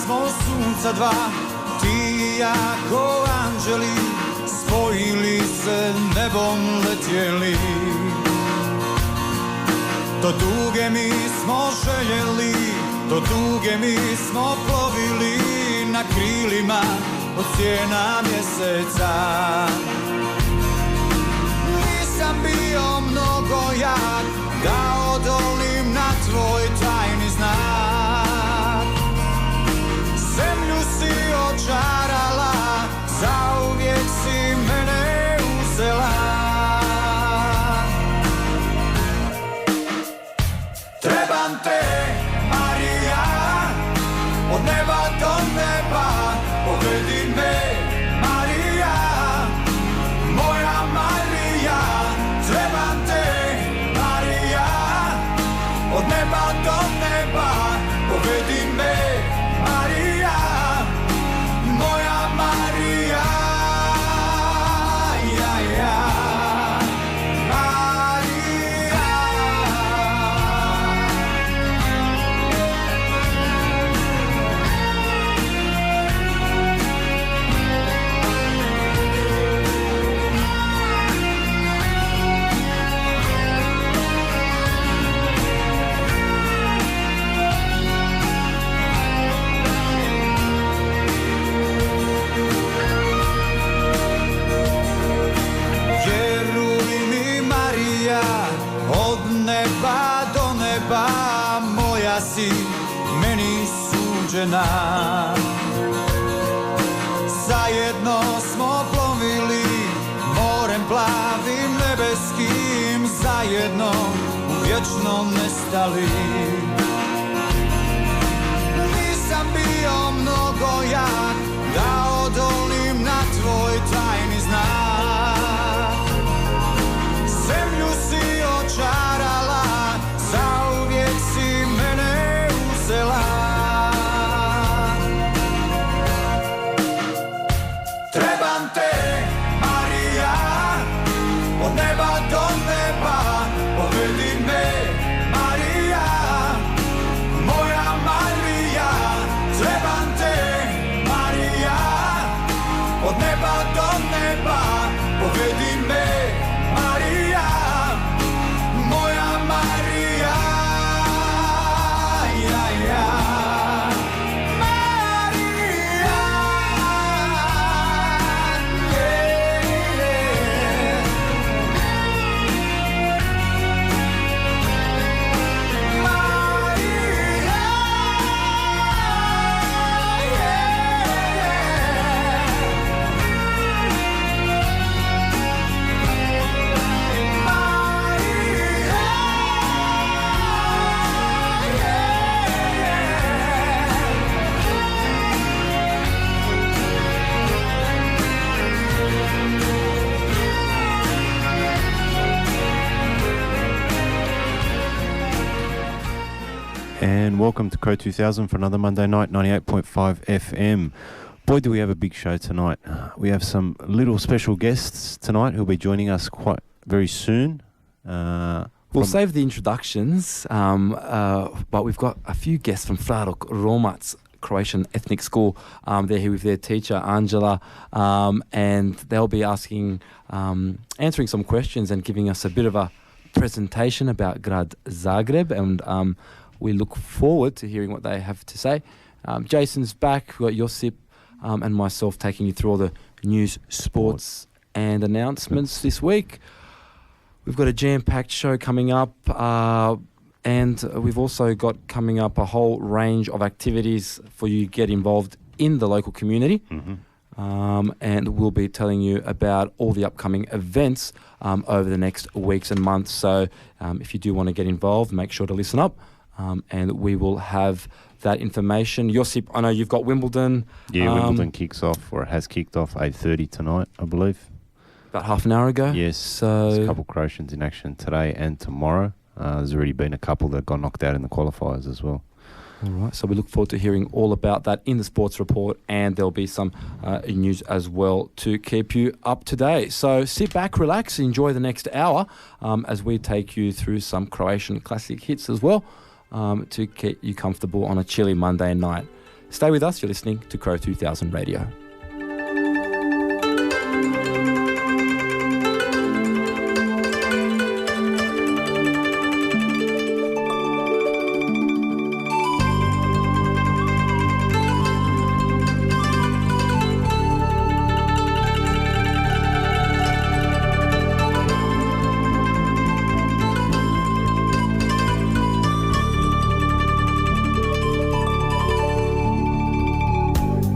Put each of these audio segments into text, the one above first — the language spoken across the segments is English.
smo sunca dva, ti i ja ko anđeli, spojili se nebom letjeli. Do duge mi smo željeli, do duge mi smo plovili na krilima od sjena mjeseca. Nisam bio mnogo jak da odolim na tvoj tajni znak. Zemlju si očarala, zauvijek si mene uzela. Trebam te, Marija, od neba do neba, povedi me, Marija, moja Marija. Trebam te, Marija, od neba do neba, povedi me, Marija, moja Marija. Ja, ja. Neba do neba, moja si meni suđena. Zajedno smo plovili morem plavim nebeskim, zajedno u vječno nestali. Nisam bio mnogo jak da odolim na tvoj tajni znak. Zemlju si očarala, zauvijek si mene uzela. Trebam te, Marija, od neba do neba, povedi me, Marija, moja Marija. Trebam te, Marija, od neba do neba, povedi me, Marija, moja Marija. Ja, ja. Marija, And welcome to Cro2000 for another Monday night, 98.5 FM. Boy, do we have a big show tonight. We have some little special guests tonight who'll be joining us quite very soon. We'll save the introductions, but we've got a few guests from Rok Romac Croatian Ethnic School. They're here with their teacher, Angela, and they'll be answering some questions and giving us a bit of a presentation about Grad Zagreb, and we look forward to hearing what they have to say. Jason's back. We've got Josip and myself taking you through all the news, sports and announcements this week. We've got a jam-packed show coming up, and we've also got coming up a whole range of activities for you to get involved in the local community. And we'll be telling you about all the upcoming events over the next weeks and months. So if you do want to get involved, make sure to listen up, and we will have that information. Josip, I know you've got Wimbledon. Yeah, Wimbledon kicks off, or it has kicked off, 8:30 tonight, I believe. About half an hour ago. Yes, so there's a couple of Croatians in action today and tomorrow. There's already been a couple that got knocked out in the qualifiers as well. All right, so we look forward to hearing all about that in the sports report, and there'll be some news as well to keep you up to date. So sit back, relax, enjoy the next hour as we take you through some Croatian classic hits as well to get you comfortable on a chilly Monday night. Stay with us. You're listening to Cro2000 Radio.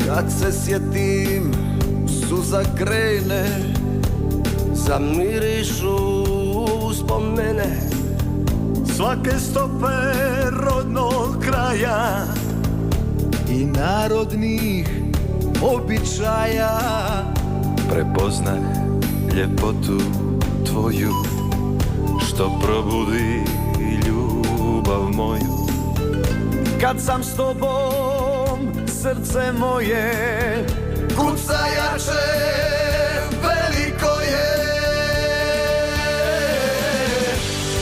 Kad se sjetim, suza krene, zamirišu uspomene svake stope rodnog kraja i narodnih običaja. Prepoznaj ljepotu tvoju, što probudi ljubav moju. Kad sam s tobom, srce moje kuca jače, veliko je.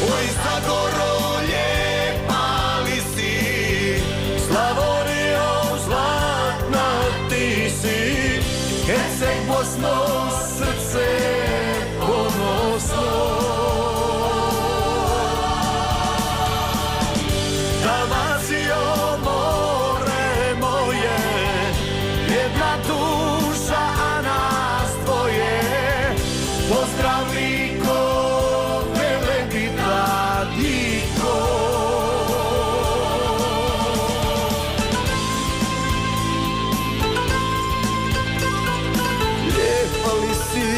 Oj, Zagoro, lijepa li si, Slavonijo, zlatna ti si, Herceg, Bosno, srce ponosno. Dalmacijo, more moje, jedna duša, a nas dvoje. Pozdrav Liko, Velebita, Diko. Lijepa li si,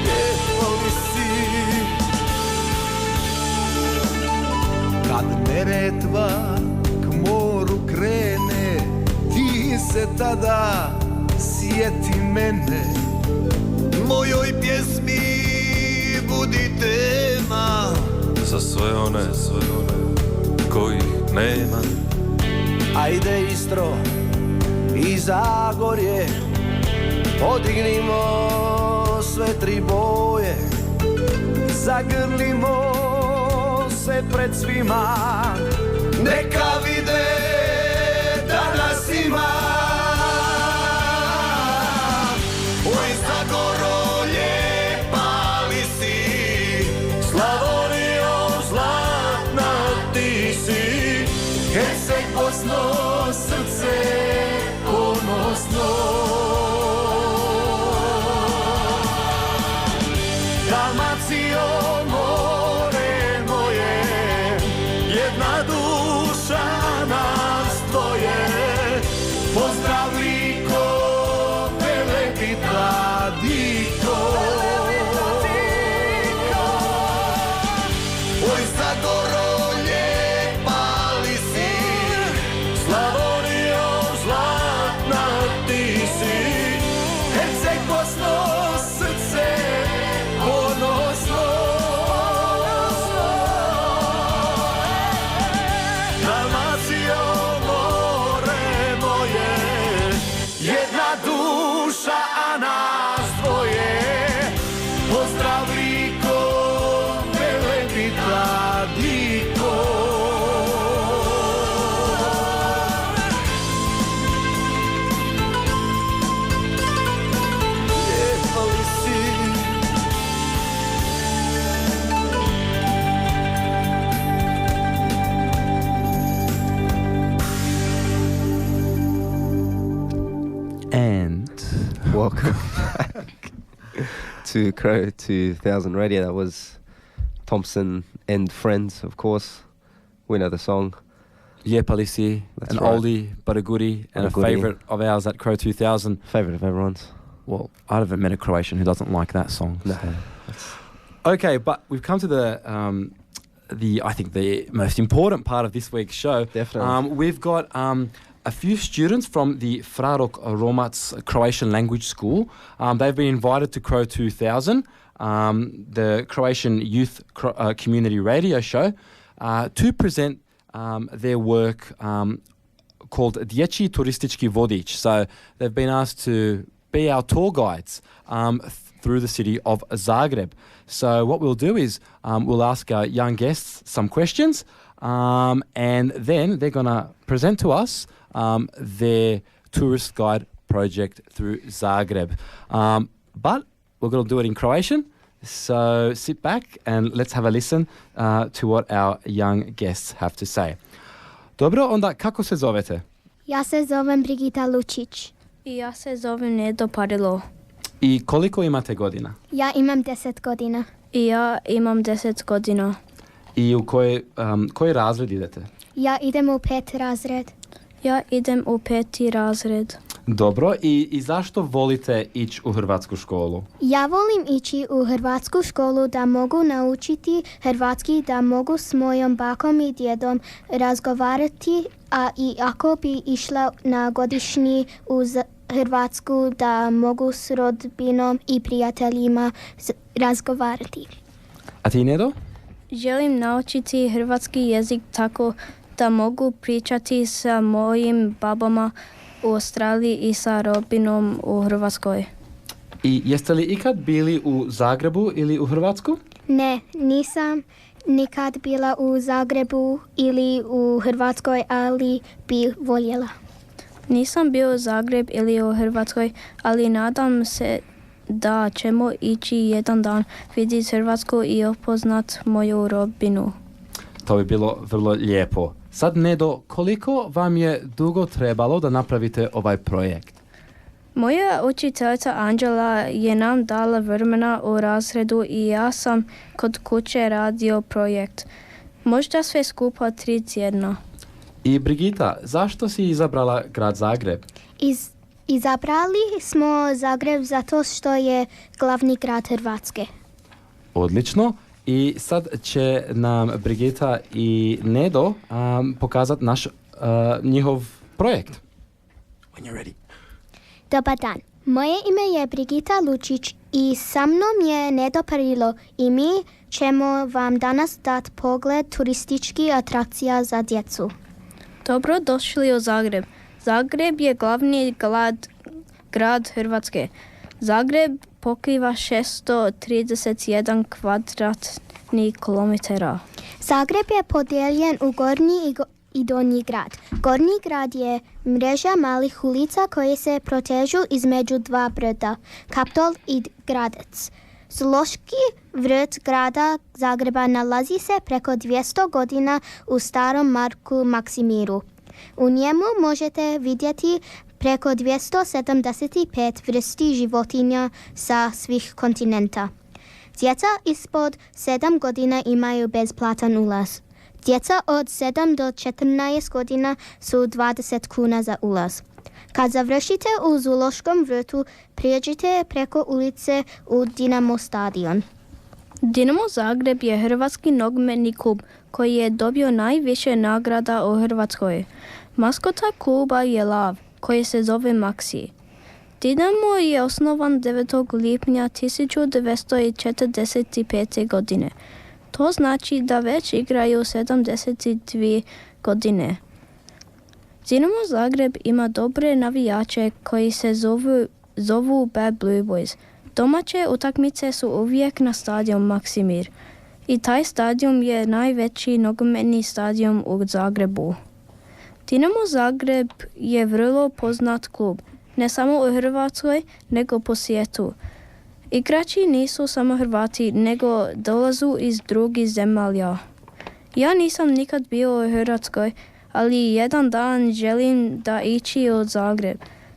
lijepa li si. Kad Neretva k moru krene, ti se tada sjeti mene. Mojoj pjesmi budi tema Za sve one kojih nema. Ajde Istro i Zagorje, podignimo sve tri boje, zagrlimo se pred svima, neka vide da nas ima. Oj, Zagoro, lijepa li si, Slavonijo, zlatna ti si, Herceg, Bosno, srce ponosno. Dalmacijo, more moje, jedna duša, nas dvoje. Pozdrav Liko, Velebita, Diko. Oj, Zagoro, lijepa li si, Slavonijo, zlatna ti si, Herceg, Bosno, srce ponosno. Dalmacijo, more moje, jedna duša, a nas dvoje. Pozdrav Liko, Velebita, Diko. Lijepa li si, And Welcome back to Cro2000 Radio. That was Thompson and Friends, of course. We know the song. Lijepa li si, That's an right. oldie but a goodie, and A a goodie. favourite of ours at Cro2000. Favourite of everyone's. Well, I haven't met a Croatian who doesn't like that song. No. so. Okay, but we've come to the I think the most important part of this week's show. Definitely. We've got a few students from the Rok Romac Croatian Language School. They've been invited to Cro2000, the Croatian Youth Community Radio Show, to present their work called Djecji turisticki vodic. So they've been asked to be our tour guides through the city of Zagreb. So what we'll do is we'll ask our young guests some questions, and then they're going to present to us their tourist guide project through Zagreb. But we're going to do it in Croatian. So sit back and let's have a listen to what our young guests have to say. Dobro, onda kako se zovete? Ja se zovem Brigita Lucic. I ja se zovem Nedo Parilo. I koliko imate godina? Ja imam 10 godina. I ja imam 10 godina. I u koji razred idete? Ja idem u 5. razred. Ja idem u 5. razred. Dobro, i zašto volite ići u hrvatsku školu? Ja volim ići u hrvatsku školu da mogu naučiti hrvatski, da mogu s mojom bakom i djedom razgovarati, a i ako bi išla na godišnji u Hrvatsku da mogu s rodbinom i prijateljima razgovarati. A ti, Nedo? Želim naučiti hrvatski jezik tako da mogu pričati sa mojim babama u Australiji i sa rodbinom u Hrvatskoj. I jeste li ikad bili u Zagrebu ili u Hrvatsku? Ne, nisam nikad bila u Zagrebu ili u Hrvatskoj, ali bi voljela. Nisam bio u Zagreb ili u Hrvatskoj, ali nadam se da ćemo ići jedan dan vidjeti Hrvatsku i upoznat moju rodbinu. To bi bilo vrlo lijepo. Sad, Nedo, koliko vam je dugo trebalo da napravite ovaj projekt? Moja učiteljica Anđela je nam dala vremena u razredu i ja sam kod kuće radio projekt. Možda sve skupa 3 tjedna. I Brigita, zašto si izabrala grad Zagreb? Izabrali smo Zagreb zato što je glavni grad Hrvatske. Odlično. I sad će nam Brigita i Nedo pokazati njihov projekt. When you're ready. Dobar dan. Moje ime je Brigita Lucic i sa mnom je Nedo Parilo i mi ćemo vam danas dati pogled turističkih atrakcija za djecu. Dobro došli u Zagreb. Zagreb je glavni grad Hrvatske. Zagreb pokriva 631 kvadratnih kilometara. Zagreb je podijeljen u gornji i donji grad. Gornji grad je mreža malih ulica koje se protežu između 2 brda, Kaptol i Gradec. Zoološki vrt grada Zagreba nalazi se preko 200 godina u starom Marku Maksimiru. U njemu možete vidjeti preko 275 vrsti životinja sa svih kontinenta. Djeca ispod 7 godina imaju besplatan ulaz. Djeca od 7 do 14 godina su 20 kuna za ulaz. Kad završite u zoološkom vrtu, prijeđite preko ulice u Dinamo stadion. Dinamo Zagreb je hrvatski nogometni klub koji je dobio najviše nagrada u Hrvatskoj. Maskota kluba je lav koji se zove Maxi. Dinamo je osnovan 9. lipnja 1945. godine. To znači da već igraju 72 godine. Dinamo Zagreb ima dobre navijače koji se zovu Bad Blue Boys. Domaće utakmice su uvijek na stadion Maksimir. I taj stadion je najveći nogometni stadion u Zagrebu. Dinamo Zagreb je vrlo poznat klub, ne samo u Hrvatskoj, nego po svijetu. Igrači nisu samo Hrvati, nego dolazu iz drugih zemalja. Ja nisam nikad bio u Hrvatskoj, ali jedan dan želim da ići u Zagreb.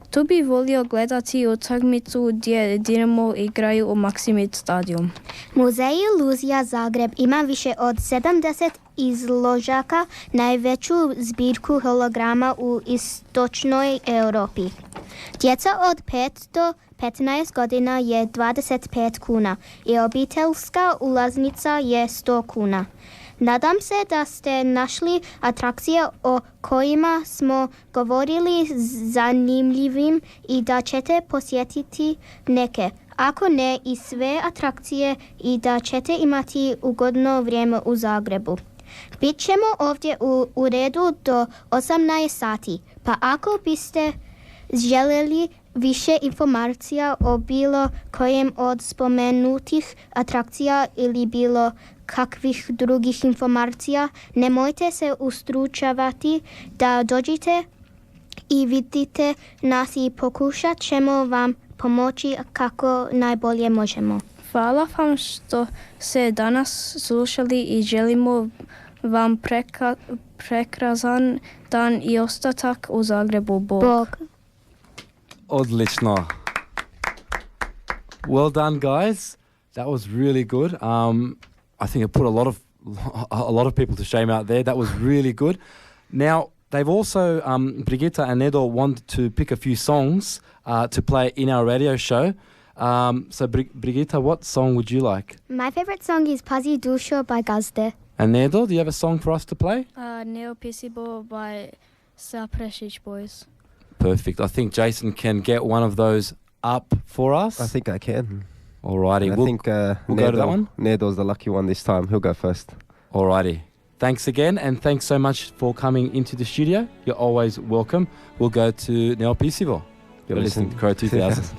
Tu bi volio gledati utakmicu gdje Dinamo igraju u Maksimir stadion. Muzej Iluzija Zagreb ima više od 70 izložaka, najveću zbirku holograma u istočnoj Europi. Djeca od 5 do 15 godina je 25 kuna i obiteljska ulaznica je 100 kuna. Nadam se da ste našli atrakcije o kojima smo govorili zanimljivim i da ćete posjetiti neke, ako ne i sve atrakcije, i da ćete imati ugodno vrijeme u Zagrebu. Bit ćemo ovdje u redu do 18 sati, pa ako biste željeli više informacija o bilo kojem od spomenutih atrakcija ili bilo kakvih drugih informacija, nemojte se ustručavati da dođete i vidite nas i pokušat ćemo vam pomoći kako najbolje možemo. Hvala vam što ste danas slušali i želimo vam prekrasan dan i ostatak u Zagrebu. Bog. Odlično. Well done, guys. That was really good. I think it put a lot of people to shame out there. That was really good. Now, they've also, Brigita and Nedo wanted to pick a few songs to play in our radio show. So, Brigita, what song would you like? My favorite song is Pazi Dusho by Gazde. And Nedo, do you have a song for us to play? Neopisibo by Sapresic Boys. Perfect. I think Jason can get one of those up for us. I think I can. Alrighty. I think we'll go to that one. Nedo's the lucky one this time. He'll go first. Alrighty. Thanks again, and thanks so much for coming into the studio. You're always welcome. We'll go to Neopisivo. You're listening to Cro2000.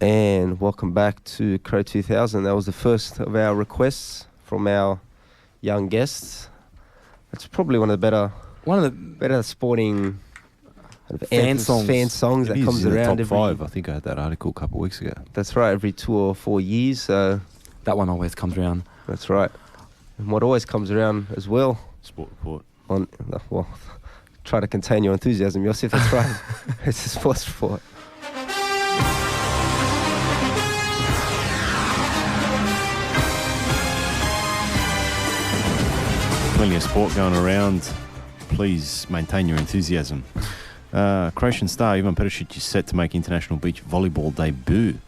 And welcome back to Cro2000. That was the first of our requests from our young guests. It's probably one of the better sporting fan songs that comes around top five. I think I had that article a couple of weeks ago. That's right, every 2 or 4 years. That one always comes around. That's right. And what always comes around as well. Sport report. try to contain your enthusiasm. Josip, that's right. It's a sports report. Plenty of sport going around. Please maintain your enthusiasm. Croatian star Ivan Perisic is set to make international beach volleyball debut.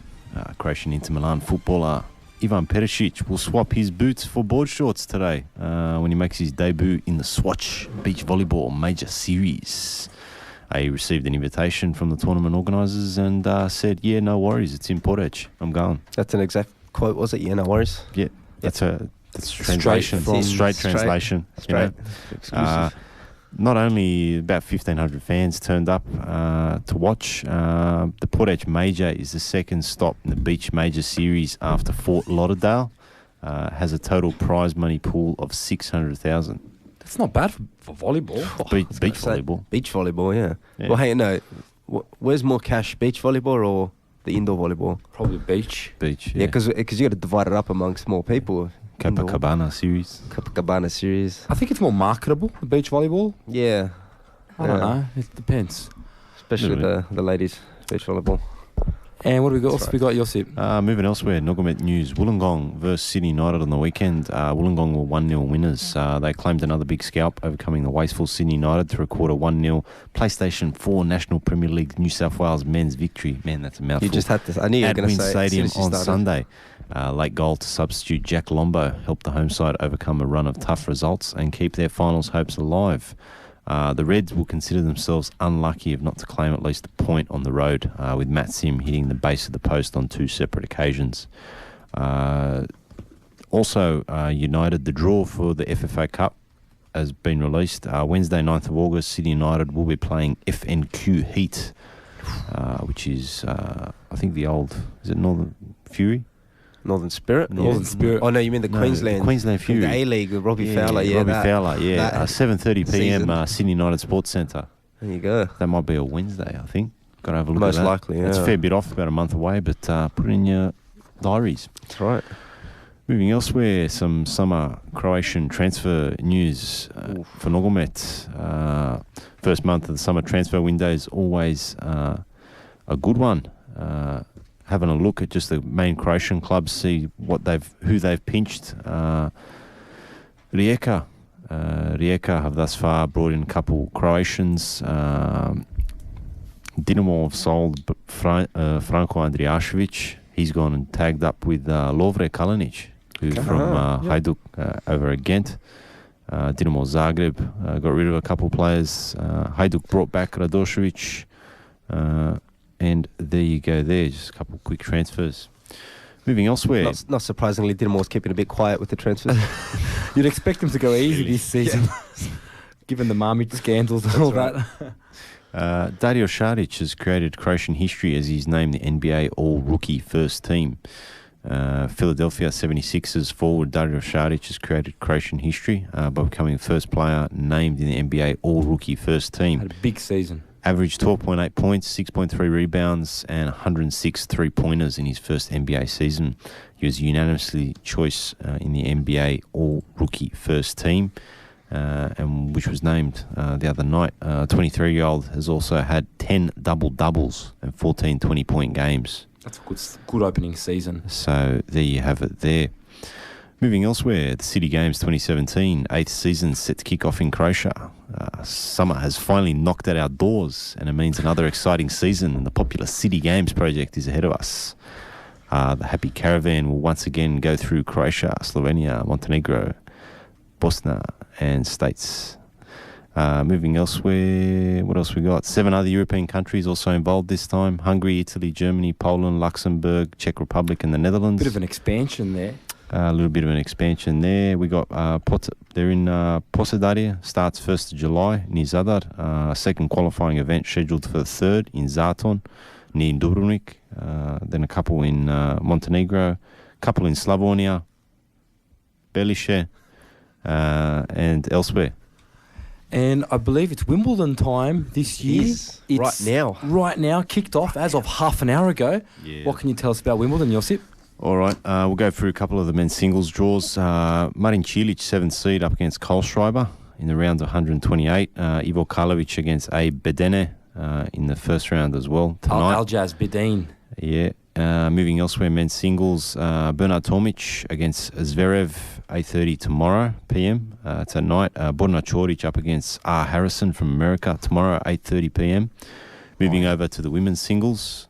Croatian Inter Milan footballer Ivan Perisic will swap his boots for board shorts today when he makes his debut in the Swatch Beach Volleyball Major Series. He received an invitation from the tournament organisers and said, "Yeah, no worries, it's in Portage. I'm going." That's an exact quote, was it? Yeah, no worries. Yeah, that's translation. Straight translation. Straight. Not only about 1,500 fans turned up to watch. The Portage Major is the second stop in the Beach Major Series after Fort Lauderdale. Has a total prize money pool of 600,000. That's not bad for volleyball. Beach volleyball. Beach volleyball, yeah. Well, hey, no. Where's more cash, beach volleyball or the indoor volleyball? Probably beach. Beach, yeah. Because you got to divide it up amongst more people. Copacabana series. I think it's more marketable, the beach volleyball. Yeah. I don't know. It depends. Especially the ladies' beach volleyball. And what do we got? What's we got, Josip? Moving elsewhere, Nogomet news. Wollongong versus Sydney United on the weekend. Wollongong were 1-0 winners. They claimed another big scalp, overcoming the wasteful Sydney United to record a 1-0 PlayStation 4 National Premier League New South Wales men's victory. Man, that's a mouthful. You just had to. I knew you were going to say Stadium on Sunday. Late goal to substitute Jack Lombo helped the home side overcome a run of tough results and keep their finals hopes alive. The Reds will consider themselves unlucky if not to claim at least a point on the road, with Matt Sim hitting the base of the post on 2 separate occasions. Also, United, the draw for the FFA Cup has been released. Wednesday, 9th of August, Sydney United will be playing FNQ Heat, which is, I think is it Northern Fury? Northern Spirit? Northern Spirit. Oh, no, you mean the Queensland. Queensland Fury. The A-League with Robbie Fowler. Robbie Fowler, 7:30 p.m. Sydney United Sports Centre. There you go. That might be a Wednesday, I think. Got to have a look Most at that. likely, yeah. It's a fair bit off, about a month away, but put it in your diaries. That's right. Moving elsewhere, some summer Croatian transfer news for Nogomet. First month of the summer transfer window is always a good one. Having a look at just the main Croatian clubs, see who they've pinched. Rijeka have thus far brought in a couple Croatians. Dinamo have sold Franko Andrijašević. He's gone and tagged up with Lovre Kalinic, who's from Hajduk over at Ghent. Dinamo Zagreb got rid of a couple players. Hajduk brought back Radošević. And there you go there, just a couple of quick transfers. Moving elsewhere. Not surprisingly, Dinamo's keeping a bit quiet with the transfers. You'd expect them to go easy this season, given the Marmite scandals and all that. Dario Šarić has created Croatian history as he's named the NBA All-Rookie First Team. Philadelphia 76ers forward Dario Šarić has created Croatian history by becoming the first player named in the NBA All-Rookie First Team. Had a big season. Averaged 12.8 points, 6.3 rebounds, and 106 three-pointers in his first NBA season. He was unanimously choice in the NBA All-Rookie First Team, and which was named the other night. 23-year-old has also had 10 double-doubles and 14 20-point games. That's a good opening season. So there you have it there. Moving elsewhere, the City Games 2017, 8th season set to kick off in Croatia. Summer has finally knocked at our doors, and it means another exciting season, and the popular City Games project is ahead of us. The Happy Caravan will once again go through Croatia, Slovenia, Montenegro, Bosnia, and states. Moving elsewhere, what else we got? 7 other European countries also involved this time. Hungary, Italy, Germany, Poland, Luxembourg, Czech Republic, and the Netherlands. Bit of an expansion there. A little bit of an expansion there. We got they're in Posedarje, starts 1st of July near Zadar. Second qualifying event scheduled for the 3rd in Zaton near Dubrovnik. Then a couple in Montenegro, couple in Slavonia, Belice, and elsewhere. And I believe it's Wimbledon time this year. It's right now, kicked off as of half an hour ago. Yeah. What can you tell us about Wimbledon, Josip? All right, we'll go through a couple of the men's singles draws. Marin Cilic, 7th seed, up against Kohlschreiber. in the round of 128. Ivo Karlovic against Abe Bedene in the first round as well tonight. Aljaz Bedene. Yeah. Moving elsewhere, men's singles, Bernard Tomic against Zverev, 8:30 tomorrow p.m. Tonight. Borna Čorić up against R. Harrison from America tomorrow, 8:30 p.m. Moving over to the women's singles,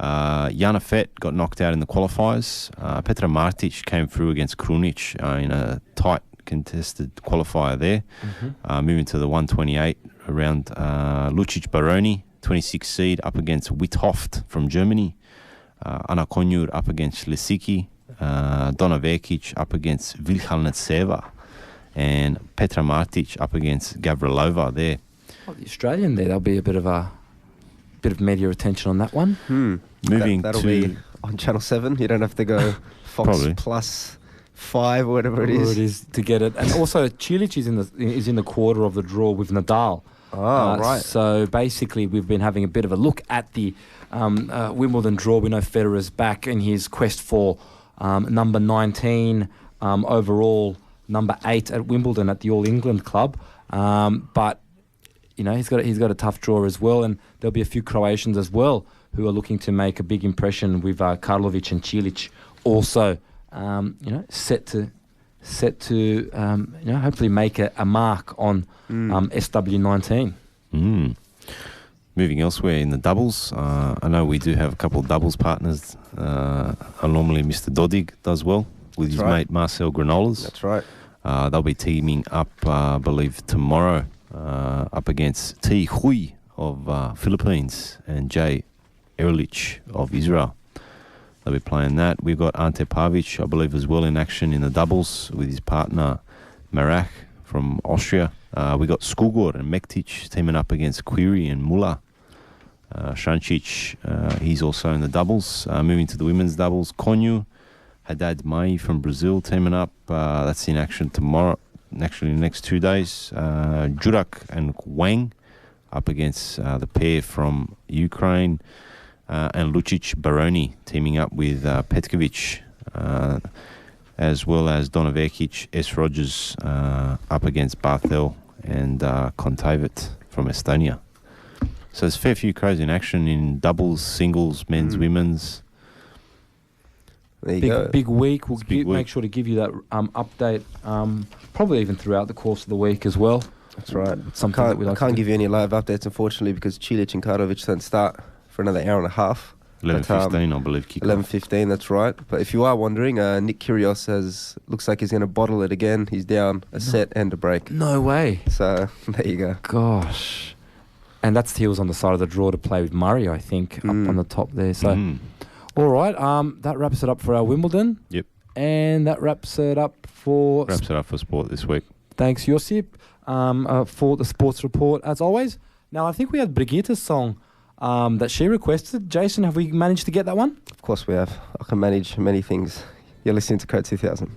Jana Fett got knocked out in the qualifiers. Petra Martic came through against Krunic in a tight contested qualifier there. Moving to the 128 around, Lucic Baroni, 26 seed, up against Withoft from Germany. Ana Konjur up against Lisicki, Donna Vekic up against Vilhalnetseva, and Petra Martic up against Gavrilova there. Oh, the Australian there, there'll be a bit of media attention on that one. Moving that'll to be on Channel 7. You don't have to go Fox Probably. Plus 5 or whatever it Whatever is. it is to get it. And also Cilic is in the quarter of the draw with Nadal. Right. So basically, we've been having a bit of a look at the Wimbledon draw. We know Federer's back in his quest for number 19 overall, number 8 at Wimbledon at the All England Club. But you know he's got a tough draw as well, and there'll be a few Croatians as well who are looking to make a big impression with Karlovic and Cilic also. Set to hopefully make a mark on SW19. Moving elsewhere in the doubles, I know we do have a couple of doubles partners. Normally Mr. Dodig does well with his mate Marcel Granollers. That's right. They'll be teaming up, I believe, tomorrow up against T. Hui of Philippines and Jay Ehrlich of Israel. They'll be playing that. We've got Ante Pavic, I believe, as well in action in the doubles with his partner Marach from Austria. We got Skugor and Mektic teaming up against Quiri and Muller. Shancic, he's also in the doubles. Moving to the women's doubles, Konyu, Haddad Mai from Brazil teaming up. That's in action tomorrow, actually in the next 2 days. Jurak and Wang up against the pair from Ukraine. And Lucic Baroni teaming up with Petkovic, as well as Donovekic, S. Rogers up against Barthel and Kontaveit from Estonia. So there's a fair few crows in action in doubles, singles, men's, women's. There you go. Big week. We'll Big week. make sure to give you that update, probably even throughout the course of the week as well. That's right. Something that we like I to can't do. give you any live updates, unfortunately, because Cilic and Karlovic don't start for another hour and a half. 11:15, I believe, kick 11:15, that's right. But if you are wondering, Nick Kyrgios looks like he's going to bottle it again. He's down a set and a break. No way. So there you go. Gosh. And that's he was on the side of the draw to play with Murray, I think, up on the top there. So, all right, that wraps it up for our Wimbledon. Yep. And that wraps it up for... Wraps it up for sport this week. Thanks, Josip, for the sports report, as always. Now, I think we had Brigita's song that she requested. Jason, have we managed to get that one? Of course we have. I can manage many things. You're listening to Cro2000.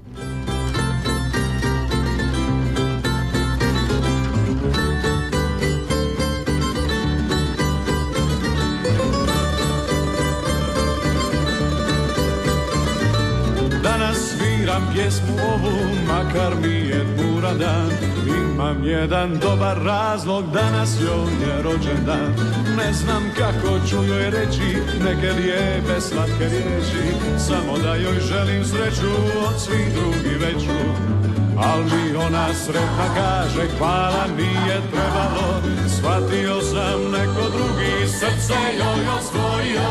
Danas sviram pjesmu ovu, makar mi je buran dan. Imam jedan dobar razlog, danas joj je rođendan. Ne znam kako ću joj reći neke lijepe slatke riječi, samo da joj želim sreću od svih drugih veću. Al mi ona sretna kaže, hvala nije trebalo, shvatio sam neko drugi, srce joj osvojio.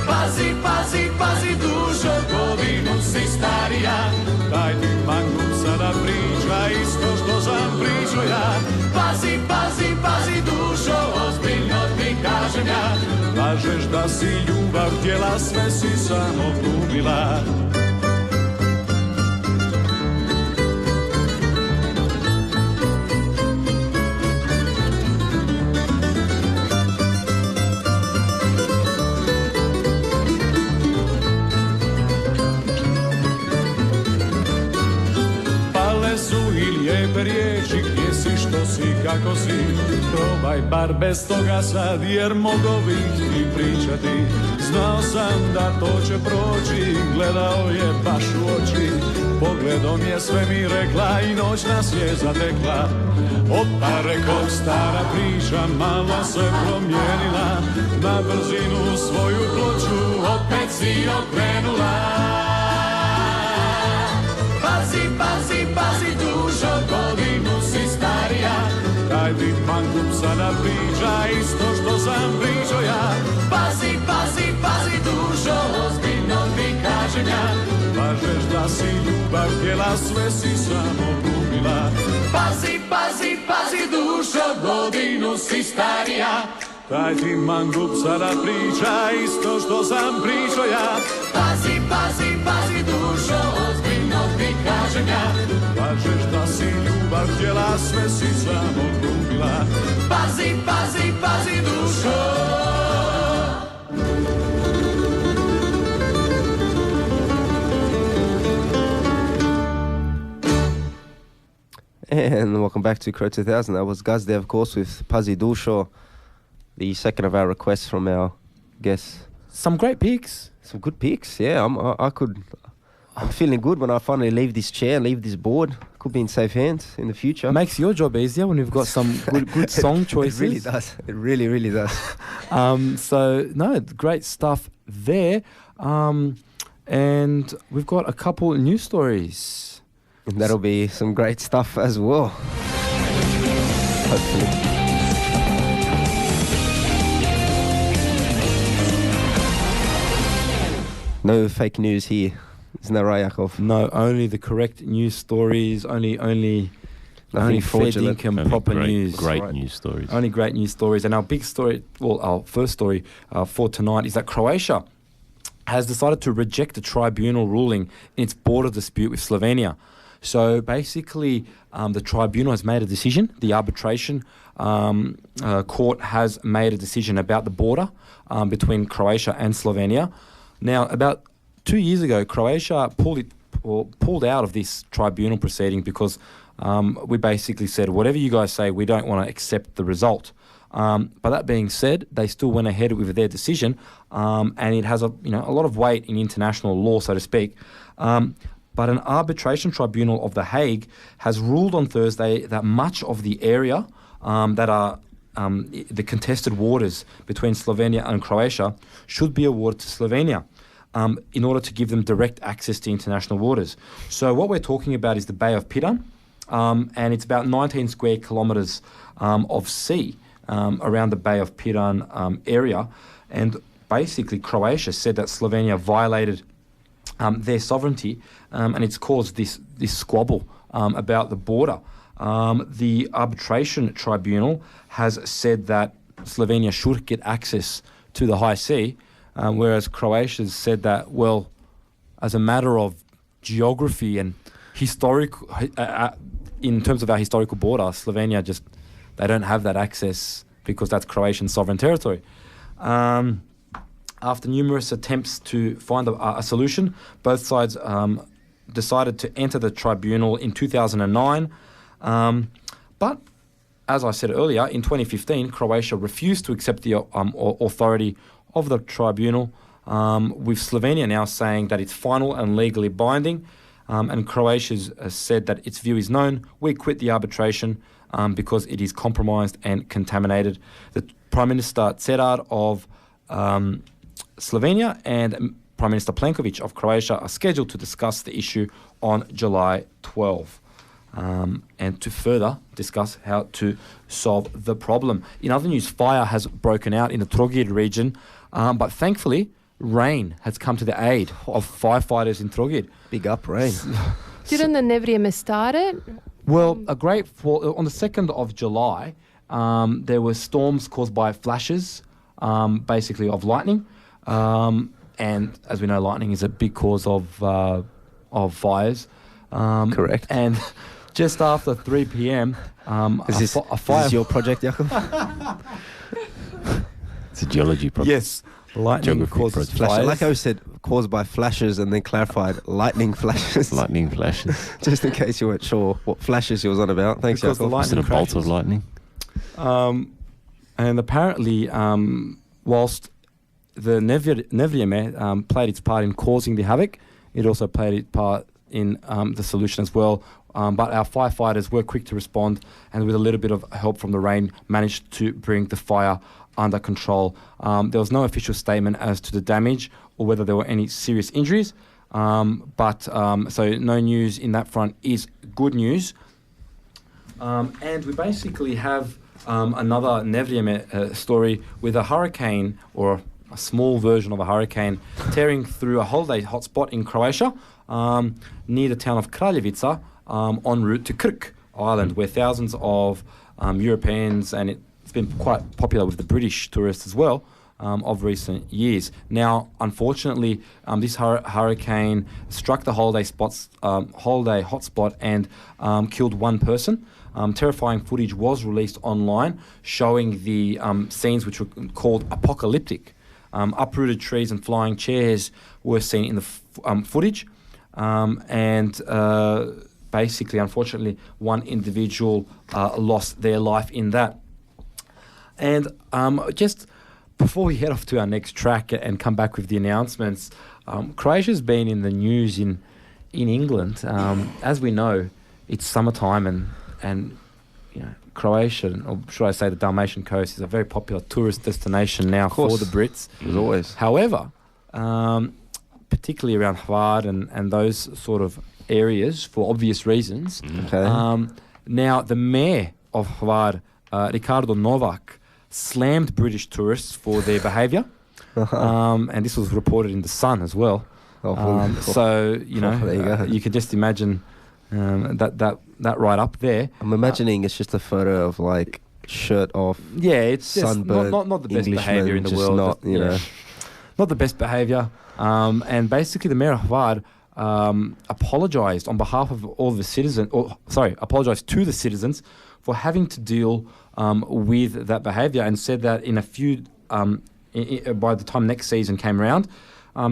Pazi, pazi, pazi dušo, godinu si starija, daj ti mangu sada priča isto što sam pričao ja. Pazi, pazi, pazi dušo, ozbiljno ti kažem ja, lažeš da si ljubav htjela, sve si samo glumila. Riječi, gdje si, što si, kako si, probaj bar bez toga sad, jer mogo bih ti pričati. Znao sam da to će proći, gledao je baš u oči, pogledom je sve mi rekla i noć nas je zatekla. Opa, rekao, stara priča malo se promijenila, na brzinu svoju ploču opet si okrenula. Pazi, pazi, pazi, dušo, godinu si starija, taj ti mangup sada priča isto što sam pričao ja. Pazi, pazi, pazi, dušo, ozbiljno ti kažem ja, lažeš da si ljubav htjela, sve si samo glumila. Pazi, pazi, pazi, dušo, godinu si starija, taj ti mangup sada priča isto što sam pričao ja. Pazi, pazi, pazi, dušo, ozbiljno ti kažem ja, lažeš da si ljubav htjela, sve si samo glumila. Pazi, pazi, pazi, dušo. And welcome back to Cro2000. That was Gazde, of course, with Pazi Dusho, the second of our requests from our guests. Some great picks. Some good picks, yeah. I'm feeling good when I finally leave this chair, leave this board. Could be in safe hands in the future. Makes your job easier when we've got some good song choices. It really does. It really, really does. So, no, great stuff there. And we've got a couple news stories. And that'll be some great stuff as well. Hopefully. No fake news here. Isn't that right, Yakov? No, only the correct news stories, only Nothing fair fraudulent. dinkum and proper news. Great Right. news stories. Only great news stories. And our big story, well, our first story for tonight is that Croatia has decided to reject a tribunal ruling in its border dispute with Slovenia. So basically, the tribunal has made a decision. The arbitration court has made a decision about the border between Croatia and Slovenia. Now, about 2 years ago, Croatia pulled out of this tribunal proceeding because we basically said, whatever you guys say, we don't want to accept the result. But that being said, they still went ahead with their decision, and it has a lot of weight in international law, so to speak. But an arbitration tribunal of The Hague has ruled on Thursday that much of the area that are the contested waters between Slovenia and Croatia should be awarded to Slovenia in order to give them direct access to international waters. So what we're talking about is the Bay of Piran, and it's about 19 square kilometres of sea around the Bay of Piran area. And basically Croatia said that Slovenia violated their sovereignty, and it's caused this squabble about the border. The arbitration tribunal has said that Slovenia should get access to the high sea, whereas Croatia's said that, well, as a matter of geography and historical, in terms of our historical border, Slovenia they don't have that access because that's Croatian sovereign territory. After numerous attempts to find a solution, both sides decided to enter the tribunal in 2009. But, as I said earlier, in 2015, Croatia refused to accept the authority of the tribunal, with Slovenia now saying that it's final and legally binding. And Croatia has said that its view is known. We quit the arbitration because it is compromised and contaminated. The Prime Minister Cerar of Slovenia and Prime Minister Plenković of Croatia are scheduled to discuss the issue on July 12 and to further discuss how to solve the problem. In other news, fire has broken out in the Trogir region, but thankfully rain has come to the aid of firefighters in Trogir. Big up, rain. Didn't the nevrijeme start? Well, on the 2nd of July, there were storms caused by flashes, basically of lightning. And as we know, lightning is a big cause of fires. Correct. And just after 3 p.m, Is this your project, Jakob? It's a geology project. Yes, lightning Geography causes project. fires. Like I said, caused by flashes, and then clarified lightning flashes. Lightning flashes. Just in case you weren't sure what flashes he was on about. Thanks, Because the Jakob. Is it a bolt of crashes. lightning? And apparently, whilst the nevrijeme played its part in causing the havoc, it also played its part in the solution as well. But our firefighters were quick to respond, and with a little bit of help from the rain, managed to bring the fire under control. There was no official statement as to the damage or whether there were any serious injuries. So no news in that front is good news. And we basically have another Nevrijeme story with a hurricane, or a small version of a hurricane, tearing through a holiday hotspot in Croatia near the town of Kraljevica, en route to Krk Island, where thousands of Europeans, and it's been quite popular with the British tourists as well, of recent years. Now, unfortunately, this hurricane struck the holiday hotspot and killed one person. Terrifying footage was released online showing the scenes which were called apocalyptic. Uprooted trees and flying chairs were seen in the footage, and basically, unfortunately, one individual lost their life in that. And just before we head off to our next track and come back with the announcements, Croatia's been in the news in England. As we know, it's summertime, and you know, Croatia, or should I say the Dalmatian coast, is a very popular tourist destination now for the Brits. As always. However, particularly around Hvar and those sort of areas, for obvious reasons, now the mayor of Hvar, Ricardo Novak, slammed British tourists for their behaviour, and this was reported in The Sun as well. So you can just imagine that right up there. I'm imagining it's just a photo of like shirt off. Yeah, it's sunburned not the best behaviour in the world. Not the best behaviour. And basically, the mayor of Hvar apologised on behalf of all the citizens, apologised to the citizens for having to deal with that behaviour, and said that in a few, by the time next season came around,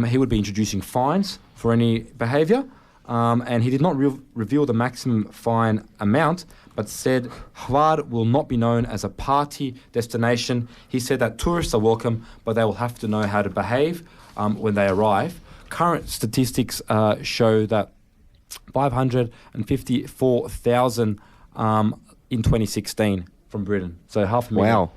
he would be introducing fines for any behaviour. And he did not reveal the maximum fine amount, but said Hvar will not be known as a party destination. He said that tourists are welcome, but they will have to know how to behave when they arrive. Current statistics show that 554,000 in 2016 from Britain. So 500,000 Wow.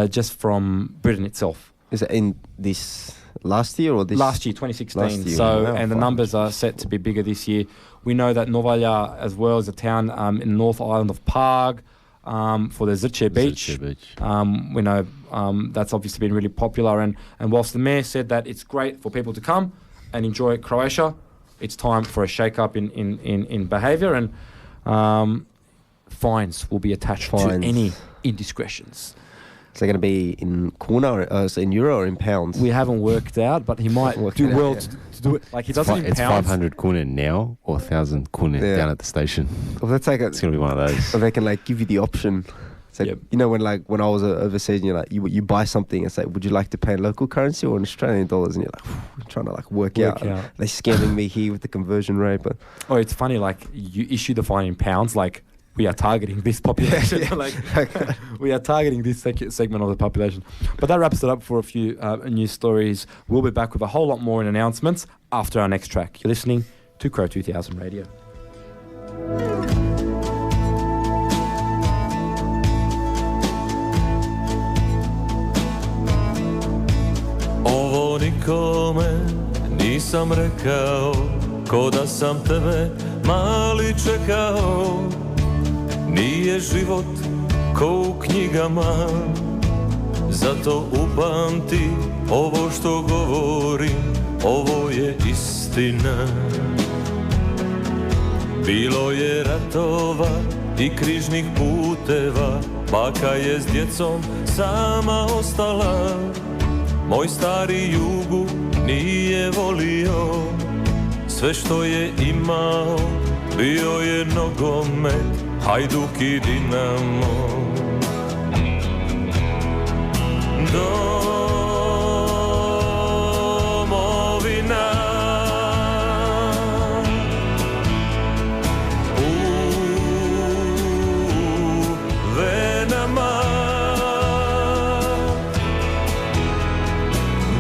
just from Britain itself. Is it in this last year or this? Last year, 2016. Last year. So, Wow, and the numbers are set to be bigger this year. We know that Novalja as well is a town in the North Island of Prague for the Zrče Beach. We know that's obviously been really popular. And whilst the mayor said that it's great for people to come and enjoy Croatia, it's time for a shake-up in behaviour, and fines will be attached to any indiscretions. Is it going to be in kuna, or in euro, or in pounds? We haven't worked out, but he might do well to do it. Like he doesn't in It's pounds. 500 kuna now or 1,000 kuna down at the station. Well, that's like It's going to be one of those. or they can like give you the option. It's like, you know, when I was overseas, and you're like, you buy something, it's like, would you like to pay in local currency or in Australian dollars? And you're like, trying to like work out. They're scamming me here with the conversion rate, but It's funny. Like you issue the fine in pounds, like. We are targeting this population. We are targeting this segment of the population. But that wraps it up for a few news stories. We'll be back with a whole lot more in announcements after our next track. You're listening to Cro2000 Radio. Ovo nikome nisam rekao, ko da sam tebe mali čekao. Nije život ko u knjigama, zato upamti ovo što govorim, ovo je istina. Bilo je ratova i križnih puteva, baka je s djecom sama ostala. Moj stari Jugu nije volio, sve što je imao bio je nogomet, Hajduk i Dinamo. Domovina u venama,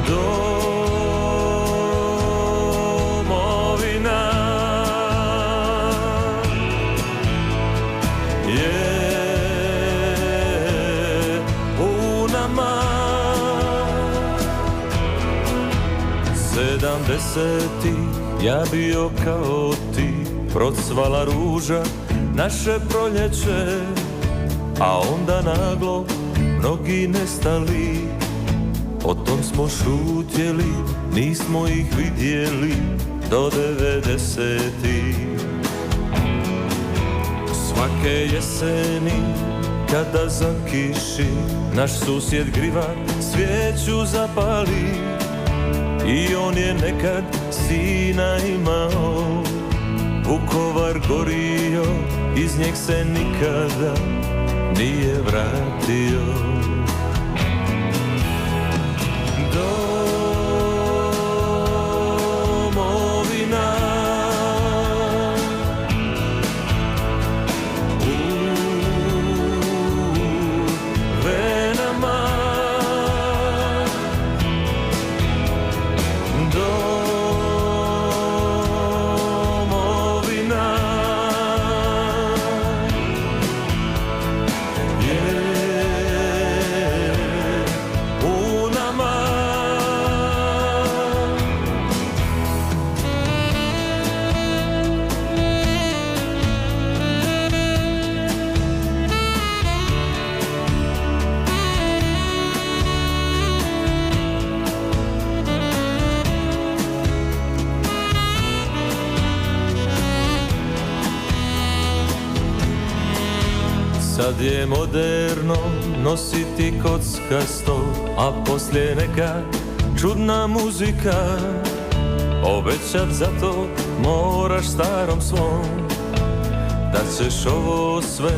domovina 70. ja bio kao ti, procvala ruža naše proljeće, a onda naglo mnogi nestali. O tom smo šutjeli, nismo ih vidjeli do 90. Svake jeseni kada zakiši, naš susjed griva svijeću zapali. I on je nekad sina imao, Vukovar gorio, iz njeg se nikada nije vratio. Domovina u venama, domovina je u nama. Sad je moderno nositi kockasto, a poslije neka čudna muzika. Obećat za to moraš starom svom, da ćeš ovo sve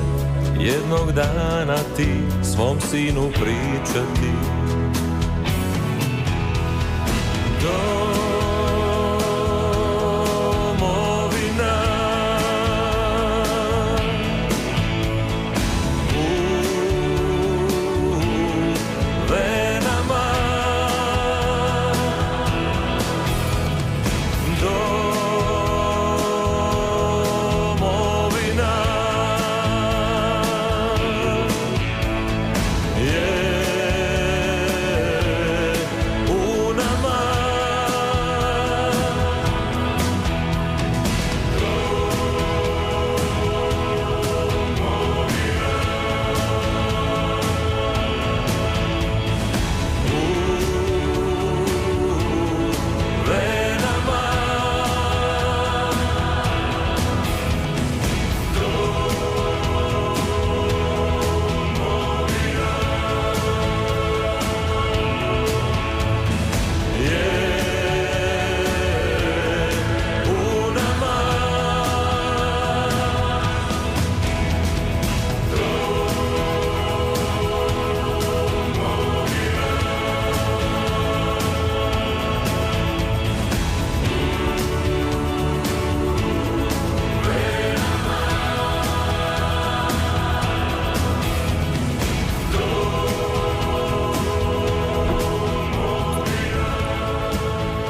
jednog dana ti svom sinu pričati. Domovina u venama, domovina je u nama.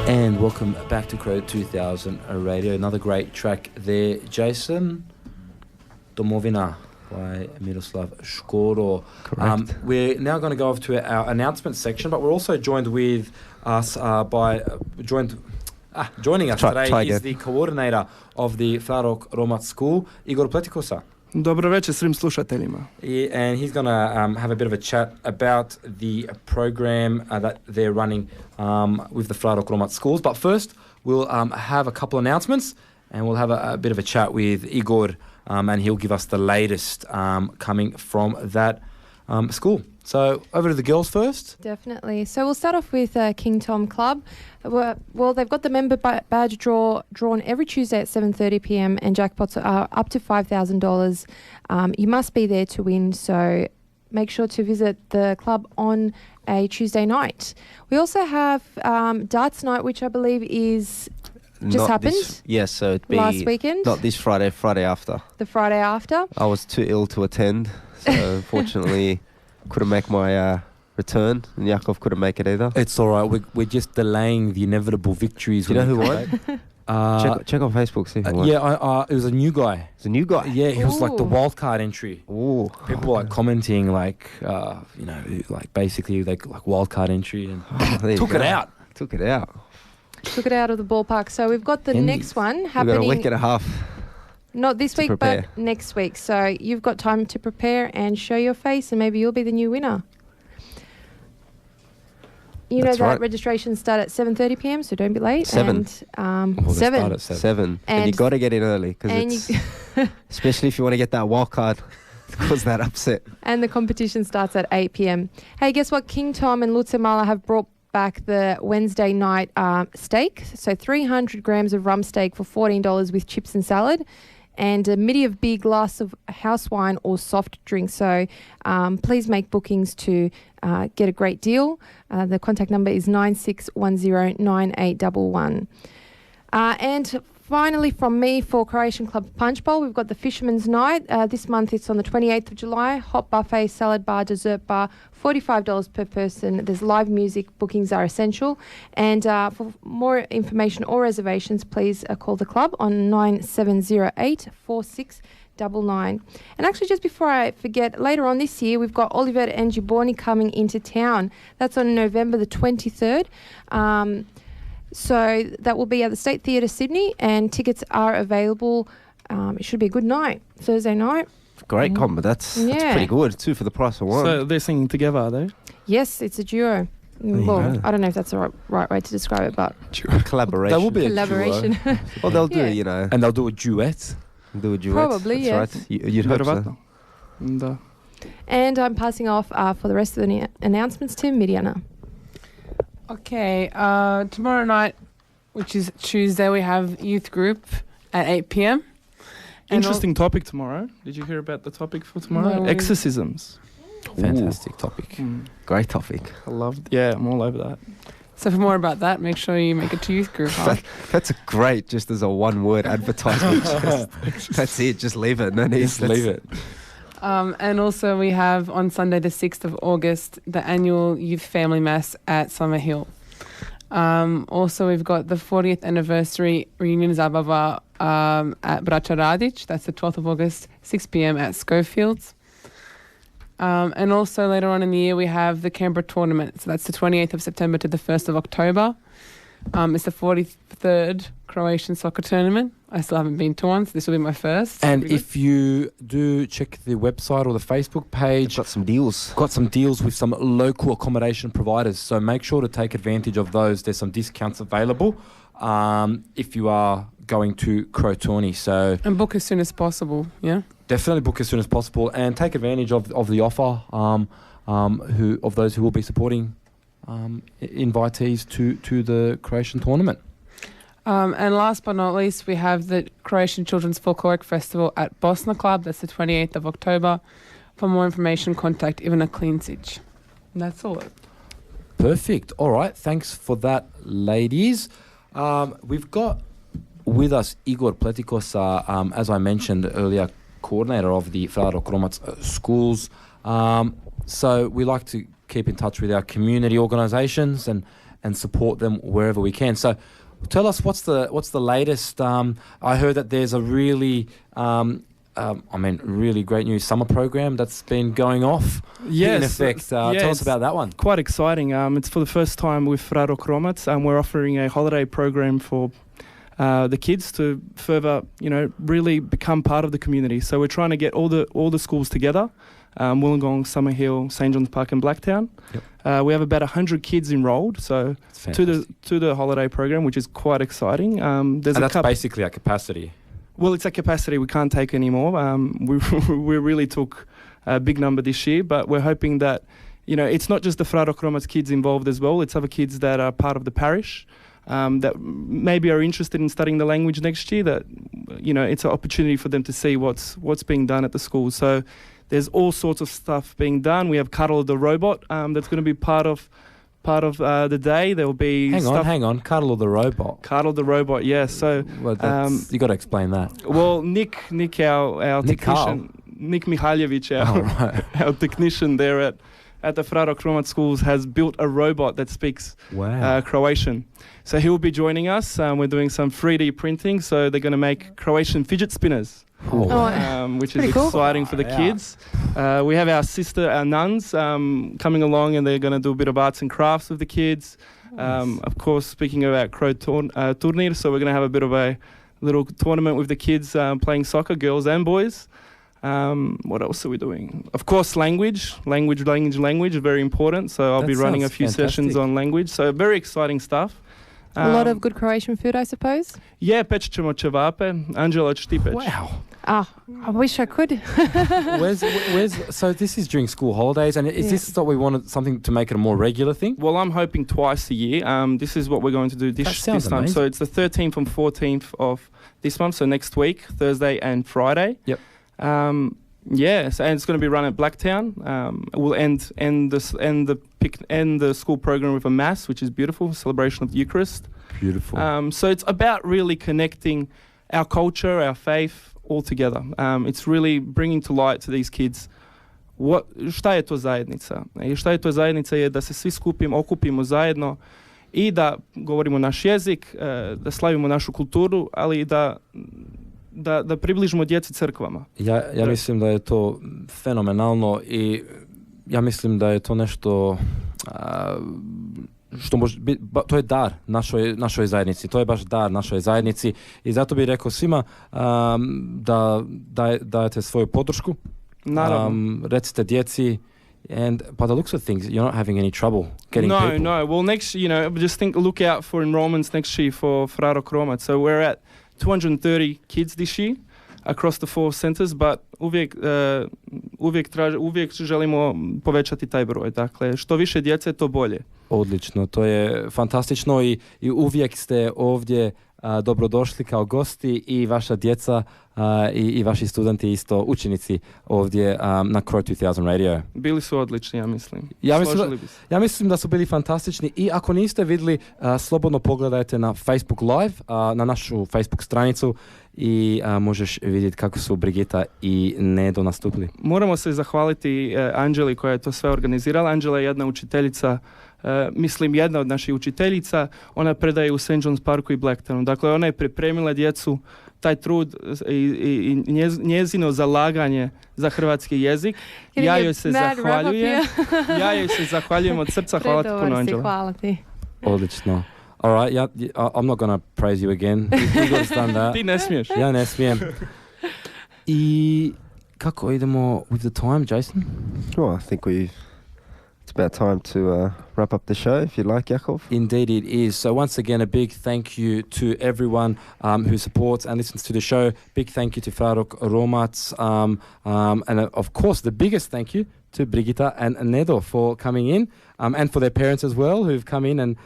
And welcome back to Cro2000 Radio. Another great track there, Jason. Domovina by Miroslav Škoro. Correct. We're now going to go off to our announcement section, but we're also joined with us joining us Try today is again. the coordinator of the Rok Romac School, Igor Pletikosa. Dobro večer svim slušateljima. And he's going to have a bit of a chat about the program that they're running with the Rok Romac schools. But first, we'll have a couple announcements and we'll have a bit of a chat with Igor and he'll give us the latest coming from that school. So over to the girls first. Definitely. So we'll start off with King Tom Club. Well, they've got the member badge drawn every Tuesday at 7:30 p.m. and jackpots are up to $5,000. You must be there to win, so make sure to visit the club on a Tuesday night. We also have darts night, which I believe is just happened. Yes, so it'd be last weekend. not this Friday, Friday after. The Friday after. I was too ill to attend, so unfortunately couldn't make my return, and Yakov couldn't make it either. It's all right. We're just delaying the inevitable victories. Do you know who won? Check on Facebook, see who won. Yeah, it was a new guy. It's a new guy. Yeah, he was like the Ooh. wild card entry. Ooh. People were like commenting like, like basically like wild card entry and There you took it go. out. Took it out. Took it out of the ballpark. So we've got the next one We've got a happening. week and a half. Not this week, prepare. but next week. So you've got time to prepare and show your face, and maybe you'll be the new winner. You That's know that right. registrations start at 7:30 p.m, so don't be late. 7. And, Well, they 7. start at 7. 7. And you got to get in early because especially if you want to get that wild card, cause that upset. And the competition starts at 8 p.m. Hey, guess what? King Tom and Lucic have brought back the Wednesday night steak. So 300 grams of rump steak for $14 with chips and salad, and a midi of beer, glass of house wine or soft drink. So please make bookings to get a great deal. The contact number is 96109811. And finally from me for Croatian Club Punch Bowl, we've got the Fisherman's Night. This month it's on the 28th of July. Hot buffet, salad bar, dessert bar, $45 per person. There's live music. Bookings are essential. And for more information or reservations, please call the club on 9708 4699. And actually, just before I forget, later on this year, we've got Oliver and Giborni coming into town. That's on November the 23rd. So that will be at the State Theatre, Sydney, and tickets are available. It should be a good night, Thursday night. Great combo. That's pretty good. 2 for the price of 1. So they're singing together, are they? Yes, it's a duo. Well, I don't know if that's the right way to describe it, but Collaboration. That will be collaboration. Well, they'll do, Yeah. And they'll do a duet. do a duet. Probably, That's yes. right. You'd hope so. Verovatno. Da. And I'm passing off for the rest of the announcements to Mirjana. Okay, tomorrow night, which is Tuesday, we have youth group at 8 p.m. And Interesting topic tomorrow. Did you hear about the topic for tomorrow? No. Exorcisms. Fantastic topic. Great topic. I loved. Yeah, I'm all over that. So for more about that, make sure you make it to youth group. Huh? That's a great, just as a one-word advertisement. That's it. Just leave it. No need. Just leave it. And also we have on Sunday the 6th of August, the annual Youth Family Mass at Summer Hill. Also we've got the 40th anniversary reunion Zabava at Braća Radić. That's the 12th of August, 6 p.m. at Schofields. And also later on in the year we have the Canberra tournament. So that's the 28th of September to the 1st of October. It's the 43rd Croatian soccer tournament. I still haven't been to one, so this will be my first. And if you do check the website or the Facebook page, Got some deals. got some deals with some local accommodation providers, so make sure to take advantage of those. There's some discounts available if you are going to Cro20. So And book as soon as possible, yeah? definitely book as soon as possible and take advantage of the offer of those who will be supporting invitees to the Croatian tournament. And last but not least, we have the Croatian Children's Folkloric Festival at Bosna Club. That's the 28th of October. For more information, contact Ivana Klincic. And that's all. Perfect. All right. Thanks for that, ladies. We've got with us Igor Pletikos, as I mentioned earlier, coordinator of the Rok Romac schools. So we like to keep in touch with our community organisations and support them wherever we can. So tell us what's the latest. I heard that there's a really really great new summer program that's been going off in effect. Tell us about that one. Quite exciting. It's for the first time with Rok Romac, and we're offering a holiday program for the kids to further, really become part of the community. So we're trying to get all the schools together. Wollongong, Summerhill, St John's Park and Blacktown. Yep. We have about 100 kids enrolled to the holiday program, which is quite exciting. That's basically at capacity. Well, it's at capacity. We can't take any more. We really took a big number this year, but we're hoping that, it's not just the Rok Romac kids involved as well. It's other kids that are part of the parish that maybe are interested in studying the language next year, that, it's an opportunity for them to see what's being done at the school. So there's all sorts of stuff being done. We have Cuddle the robot that's going to be part of the day. There will be hang on, Cuddle the robot. Cuddle the robot, yes. So you got to explain that. Well, Nick, our technician, Nick Mihajlovic, our technician there at the Rok Romac schools, has built a robot that speaks Croatian. So he will be joining us. We're doing some 3D printing, so they're going to make Croatian fidget spinners. Which is exciting for the kids. We have our nuns coming along, and they're going to do a bit of arts and crafts with the kids. Of course, speaking about Turnir, so we're going to have a bit of a little tournament with the kids playing soccer, girls and boys. What else are we doing? Of course, language, very important. So I'll be running a few sessions on language. So very exciting stuff. A lot of good Croatian food, I suppose. Yeah, pečit ćemo ćevape. Angela, ćeš ti peć? Wow. I wish I could. So this is during school holidays, and is this what we wanted, something to make it a more regular thing? Well, I'm hoping twice a year. This is what we're going to do this time. Amazing. So it's the 13th and 14th of this month, so next week, Thursday and Friday. Yep. So, and it's going to be run at Blacktown. We'll end the school program with a mass, which is beautiful, celebration of the Eucharist. Beautiful. So it's about really connecting our culture, our faith, all together. It's really bringing to light to these kids šta je to zajednica. I šta je to zajednica je da se svi okupimo zajedno i da govorimo naš jezik, da slavimo našu kulturu, ali i da približimo djeci crkvama. Ja mislim da je to fenomenalno i ja mislim da je to nešto što može biti, to je dar našoj zajednici, to je baš dar našoj zajednici i zato bih rekao svima da dajete svoju podršku. Naravno. Recite djeci, and by the looks of things, you're not having any trouble getting people. No. Well, next, just look out for enrollments next year for Rok Romac. So we're at 230 kids this year across the 4 centers, but uvijek želimo povećati taj broj. Dakle, što više djece, to bolje. Odlično, to je fantastično i uvijek ste ovdje dobrodošli kao gosti i vaša djeca i vaši studenti isto učenici ovdje na Cro2000 Radio. Bili su odlični, ja mislim. Ja mislim da su bili fantastični i ako niste vidjeli, slobodno pogledajte na Facebook Live, na našu Facebook stranicu i možeš vidjeti kako su Brigita i Nedo nastupili. Moramo se zahvaliti Anđeli koja je to sve organizirala. Anđela je jedna učiteljica, jedna od naših učiteljica, ona predaje u St. John's Parku i Blacktownu. Dakle, ona je pripremila djecu, taj trud i njezino zalaganje za hrvatski jezik. Ja joj se zahvaljujem od srca. Hvala ti puno, Anđela. Hvala ti. Odlično. All right, I'm not gonna praise you again. You got done that. Ti ne smiješ. Ja ne smijem. I kako idemo with the time, Jason? Well, I think it's about time to wrap up the show, if you like, Jakov. Indeed it is. So once again, a big thank you to everyone who supports and listens to the show. Big thank you to Rok Romac. And of course, the biggest thank you to Brigita and Nedo for coming in, and for their parents as well, who've come in and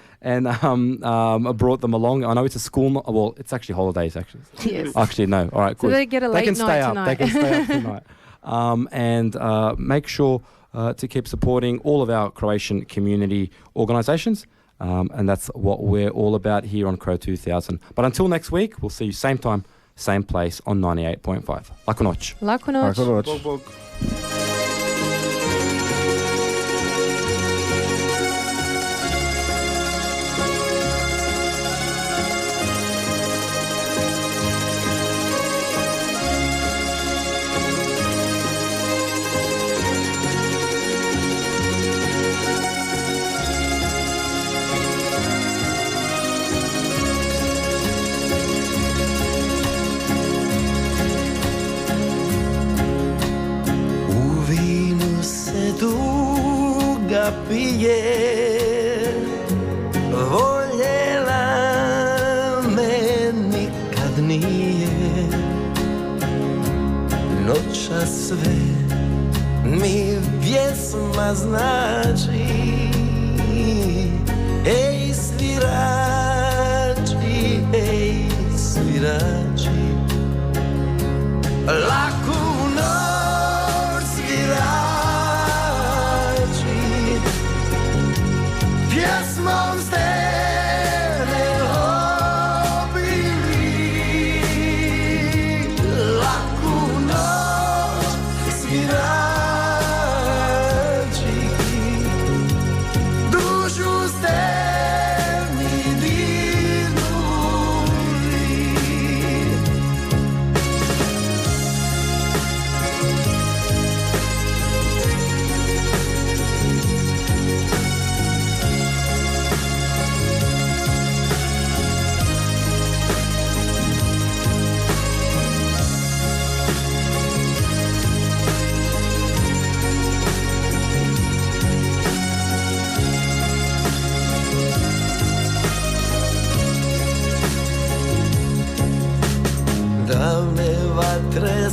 brought them along. I know it's a school, well, it's actually holidays, actually. Yes. Actually, no. All right, good. So they get a late night tonight. They can stay up tonight. And make sure to keep supporting all of our Croatian community organisations. And that's what we're all about here on Cro2000. But until next week, we'll see you same time, same place on 98.5. Laku noć. Laku noć. Bog, bog. Pije, voljela me nikad nije, noća sve mi pjesma znači. Ej svirači, laku noć svirači, pjesmom ste me obili. Laku noć svirači,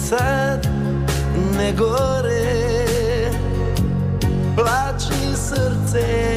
sad ne gore, plači srce